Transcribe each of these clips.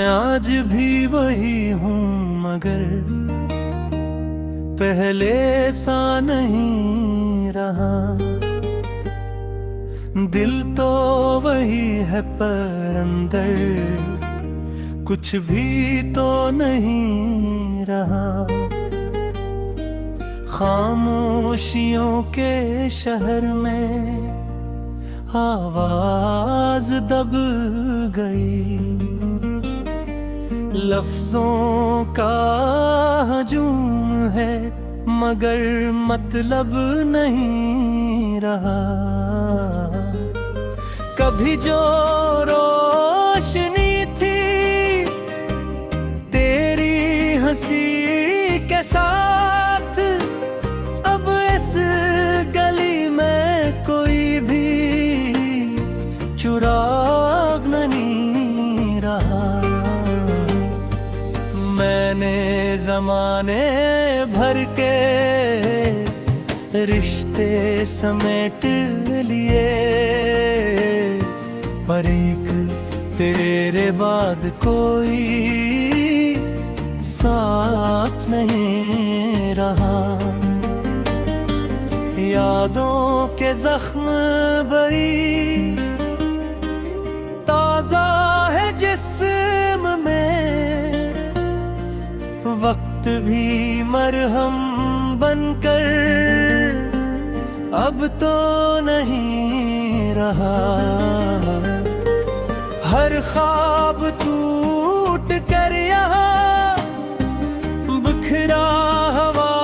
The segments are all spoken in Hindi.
आज भी वही हूँ मगर पहले सा नहीं रहा। दिल तो वही है पर अंदर कुछ भी तो नहीं रहा। खामोशियों के शहर में आवाज दब गई। लफ्जों का हजूम है मगर मतलब नहीं रहा। कभी जो रोशनी थी तेरी हंसी के साथ, अब इस गली में कोई भी चिराग नहीं रहा। मैंने ज़माने भर के रिश्ते समेट लिए, पर एक तेरे बाद कोई साथ नहीं रहा। यादों के जख्म भरी ताज़ा है जिस्म में, वक्त भी मरहम बनकर अब तो नहीं रहा। हर ख्वाब टूट कर यहाँ बिखरा हवा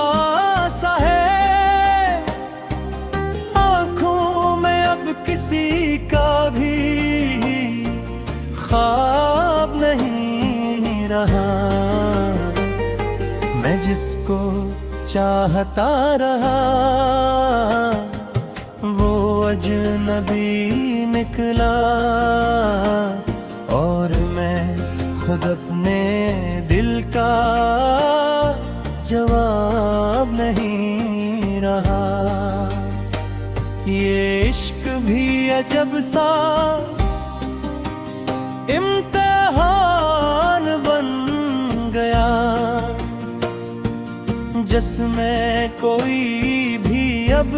सा है। आँखों में अब किसी का भी ख्वाब नहीं रहा। मैं जिसको चाहता रहा वो अजनबी निकला, और मैं खुद अपने दिल का जवाब नहीं रहा। ये इश्क भी अजब सा इम्तिहान बन गया, जिसमें कोई भी अब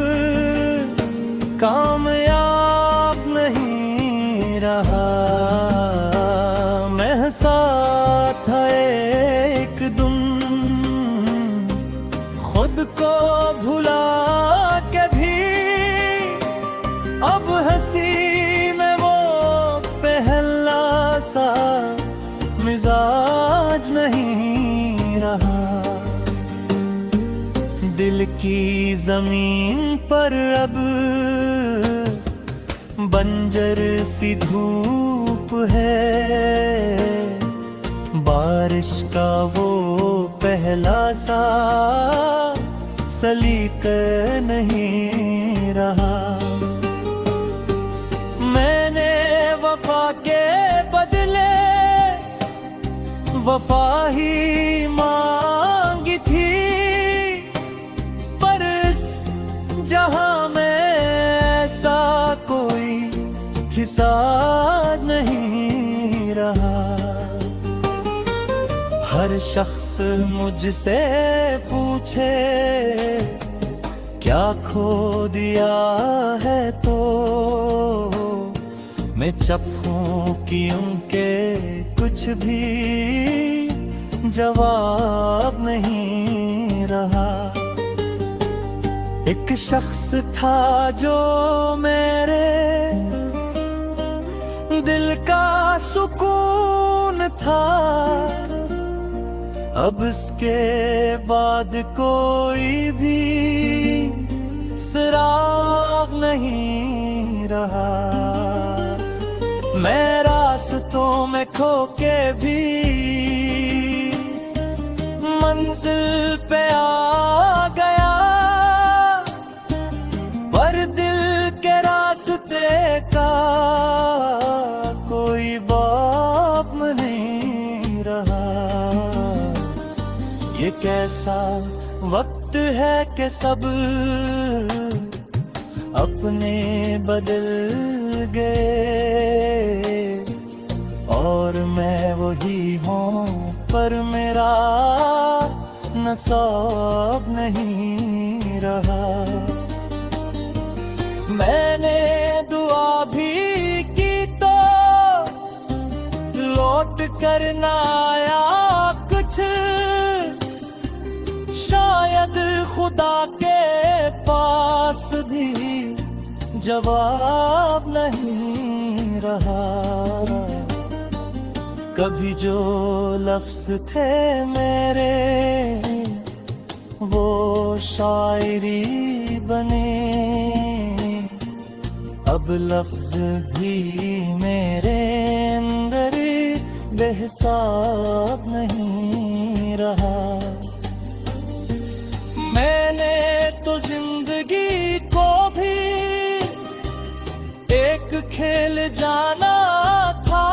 कामयाब नहीं रहा। मैं हंसा था एक दिन खुद को भुला के भी, अब हंसी में वो पहला सा मिजाज नहीं रहा। दिल की जमीन पर अब बंजर सी धूप है। बारिश का वो पहला सा सलीका नहीं रहा। मैंने वफा के बदले वफा ही मांगी थी, जहां में ऐसा कोई हिसाब नहीं रहा। हर शख्स मुझसे पूछे क्या खो दिया है, तो मैं चुप हूं कि उनके कुछ भी जवाब नहीं रहा। एक शख्स था जो मेरे दिल का सुकून था, अब इसके बाद कोई भी सुराग नहीं रहा। मैं रास्तों में खो के भी मंजिल पे आ गया, पर दिल के रास्ते का कोई बाप नहीं रहा। ये कैसा वक्त है कि सब अपने बदल गए और मैं वही हूँ पर मेरा नसाब नहीं रहा। मैंने दुआ भी की तो लौट कर ना आया कुछ, शायद खुदा के पास भी जवाब नहीं रहा। कभी जो लफ्ज थे मेरे वो शायरी बने, अब लफ्ज भी मेरे अंदर बेहिसाब नहीं रहा। मैंने तो जिंदगी को भी एक खेल जाना था,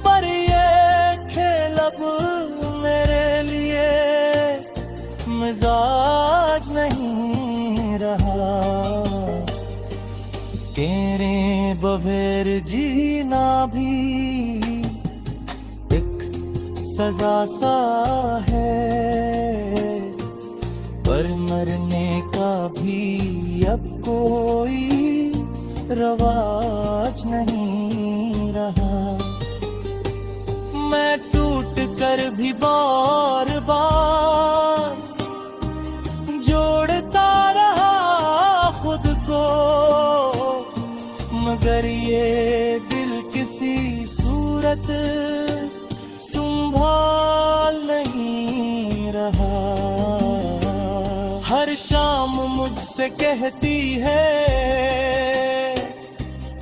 पर ये खेल अब मेरे लिए मिजाज नहीं रहा। तेरे बगैर जीना भी एक सजा सा है, पर मरने का भी अब कोई रवाज नहीं रहा। मैं टूट कर भी बार बार जोड़ता रहा खुद को, मगर ये दिल किसी सूरत संभाल नहीं रहा। हर शाम मुझसे कहती है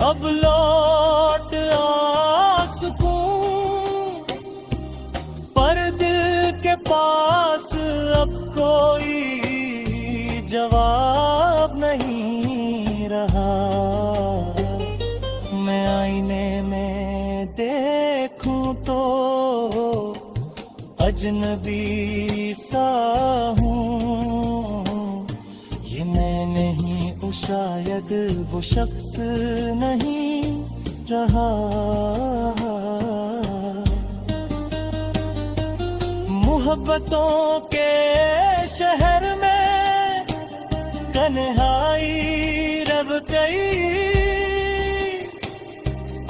अब लौट आ सकूं, पर दिल के पास अब कोई जवाब नहीं रहा। मैं आईने में देखूं तो अजनबी सा हूँ, ये मैं नहीं हूँ शायद वो शख्स नहीं रहा। मोहब्बतों के शहर में तन्हाई रब गई,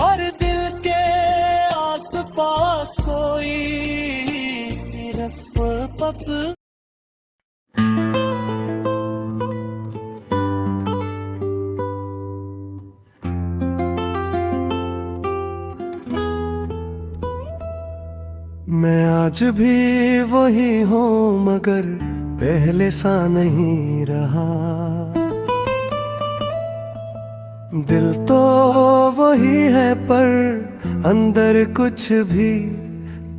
और दिल के आस पास कोई रफ पप। मैं आज भी वही हूँ मगर पहले सा नहीं रहा। दिल तो वही है पर अंदर कुछ भी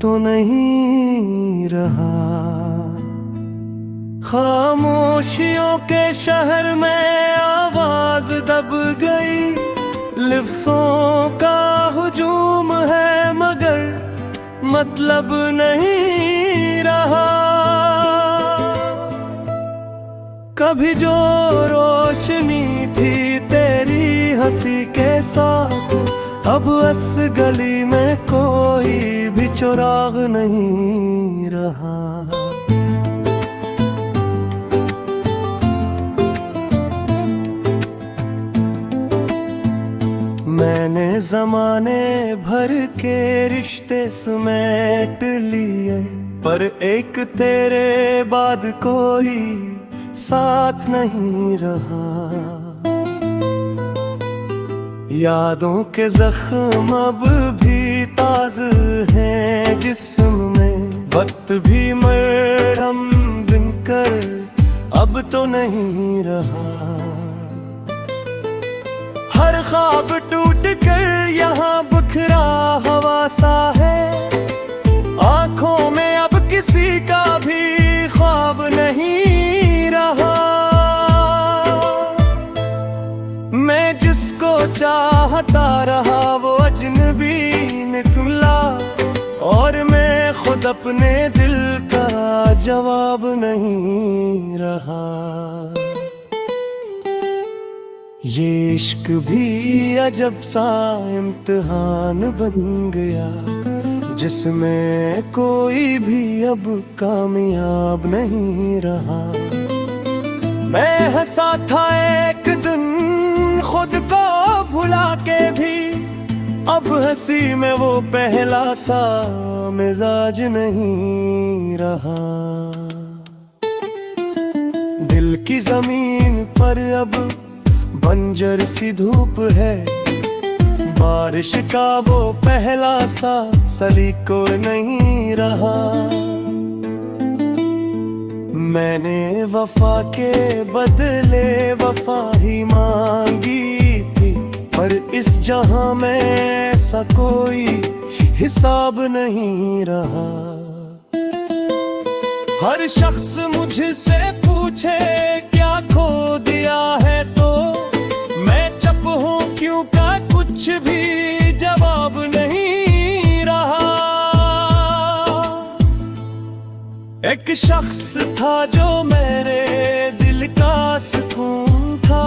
तो नहीं रहा। खामोशियों के शहर में आवाज दब गई, लफ्ज़ों का हुजूम है मगर मतलब नहीं रहा। कभी जो रोशनी थी तेरी हंसी के साथ, अब इस गली में कोई भी चिराग नहीं रहा। मैंने जमाने भर के रिश्ते समेट लिए, पर एक तेरे बाद कोई साथ नहीं रहा। यादों के जख्म अब भी ताज़ा हैं जिस्म में, वक्त भी मरहम बनकर अब तो नहीं रहा। हर ख्वाब टूट कर यहाँ बिखरा हवा सा है, आंखों में अब किसी का भी ख्वाब नहीं रहा। मैं जिसको चाहता रहा वो अजनबी निकला, और मैं खुद अपने दिल का जवाब नहीं रहा। ये इश्क भी अजब सा इम्तिहान बन गया, जिसमें कोई भी अब कामयाब नहीं रहा। मैं हंसा था एक दिन खुद को भुला के भी, अब हंसी में वो पहला सा मिजाज नहीं रहा। दिल की जमीन पर अब बंजर सी धूप है, बारिश का वो पहला सा सलीको नहीं रहा। मैंने वफा के बदले वफा ही मांगी थी, पर इस जहां में ऐसा कोई हिसाब नहीं रहा। हर शख्स मुझसे पूछे क्या खो दिया है, तो मैं चुप हूँ क्यों का कुछ भी जवाब नहीं रहा। एक शख्स था जो मेरे दिल का सुकून था,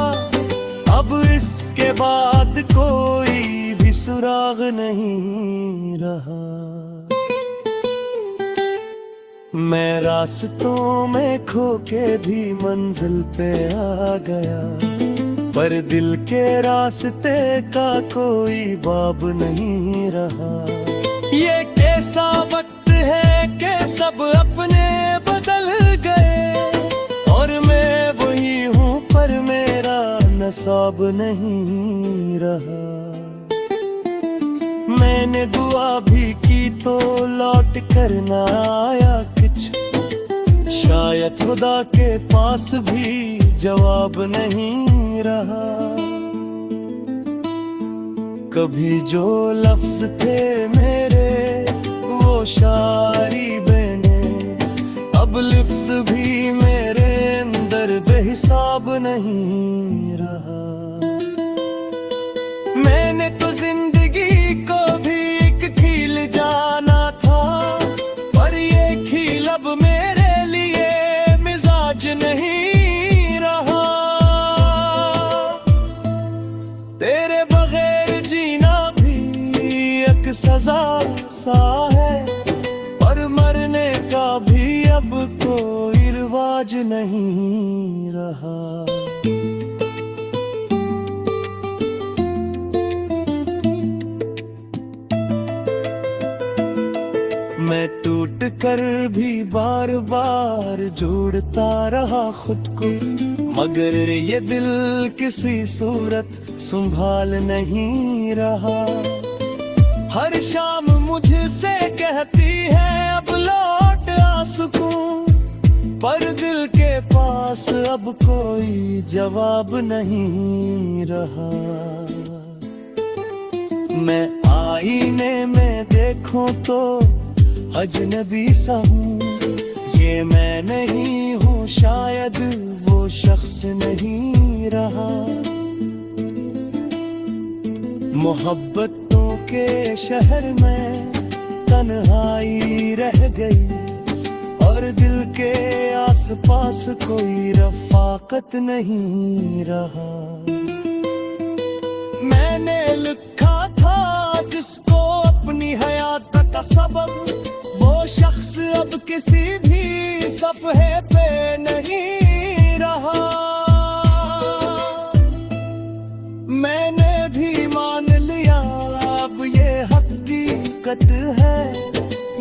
अब इसके बाद कोई भी सुराग नहीं रहा। मैं रास्तों में खो के भी मंजिल पे आ गया, पर दिल के रास्ते का कोई बाब नहीं रहा। ये कैसा वक्त है कि सब अपने बदल गए, और मैं वही हूँ पर मेरा नसाब नहीं रहा। मैंने दुआ भी की तो लौट कर ना आया कुछ, शायद खुदा के पास भी जवाब नहीं रहा। कभी जो लफ्ज थे मेरे वो शायरी बने, अब लफ्ज भी मेरे अंदर बेहिसाब नहीं रहा। मैंने तो जिंदगी को भी एक खील जाना था, पर ये खील अब मेरे लिए मिजाज नहीं रहा। तेरे बगैर जीना भी एक सजा सा है, पर मरने का भी अब कोई रिवाज नहीं रहा। मैं टूट कर भी बार बार जोड़ता रहा खुद को, मगर ये दिल किसी सूरत संभाल नहीं रहा। हर शाम मुझसे कहती है अब लौट आ सकूं, पर दिल के पास अब कोई जवाब नहीं रहा। मैं आईने में देखूं तो अजनबी सा हूँ, ये मैं नहीं हूँ, शायद वो शख्स नहीं रहा। मोहब्बतों के शहर में तन्हाई रह गई, और दिल के आसपास कोई रफाकत नहीं रहा। मैंने लिखा था जिसको अपनी हयात का सबब, वो शख्स अब किसी भी सफ़हे पे नहीं रहा। मैंने भी मान लिया अब ये हकीकत है,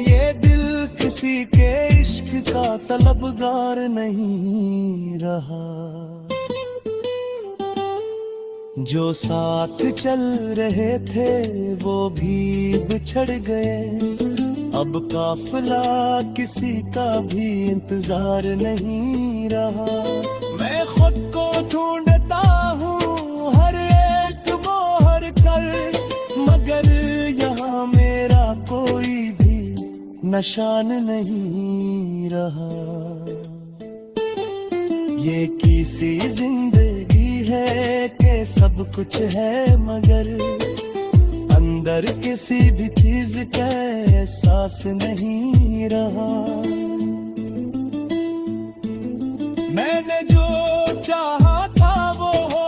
ये दिल किसी के इश्क का तलबगार नहीं रहा। जो साथ चल रहे थे वो भी बिछड़ गए, अब काफिला किसी का भी इंतजार नहीं रहा। मैं खुद को ढूंढता हूँ हर एक मोहर कर, मगर यहाँ मेरा कोई भी निशान नहीं रहा। ये किसी जिंदगी है कि सब कुछ है, मगर अंदर किसी भी चीज का एहसास नहीं रहा। मैंने जो चाहा था वो हो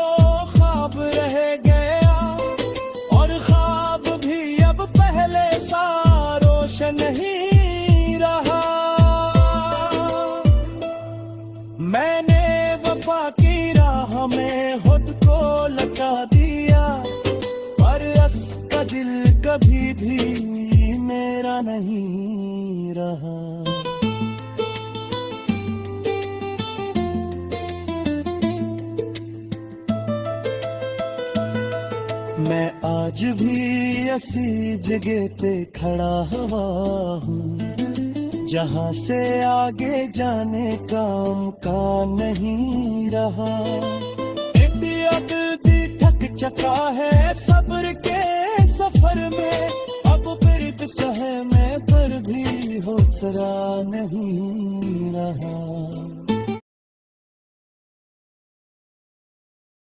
नहीं रहा। मैं आज भी ऐसी जगह पे खड़ा हुआ हूँ जहाँ से आगे जाने का अमकान नहीं रहा। इंडिया दी थक चका है सब्र के सफर में, अब फिर सहे में पर भी हौसला नहीं रहा।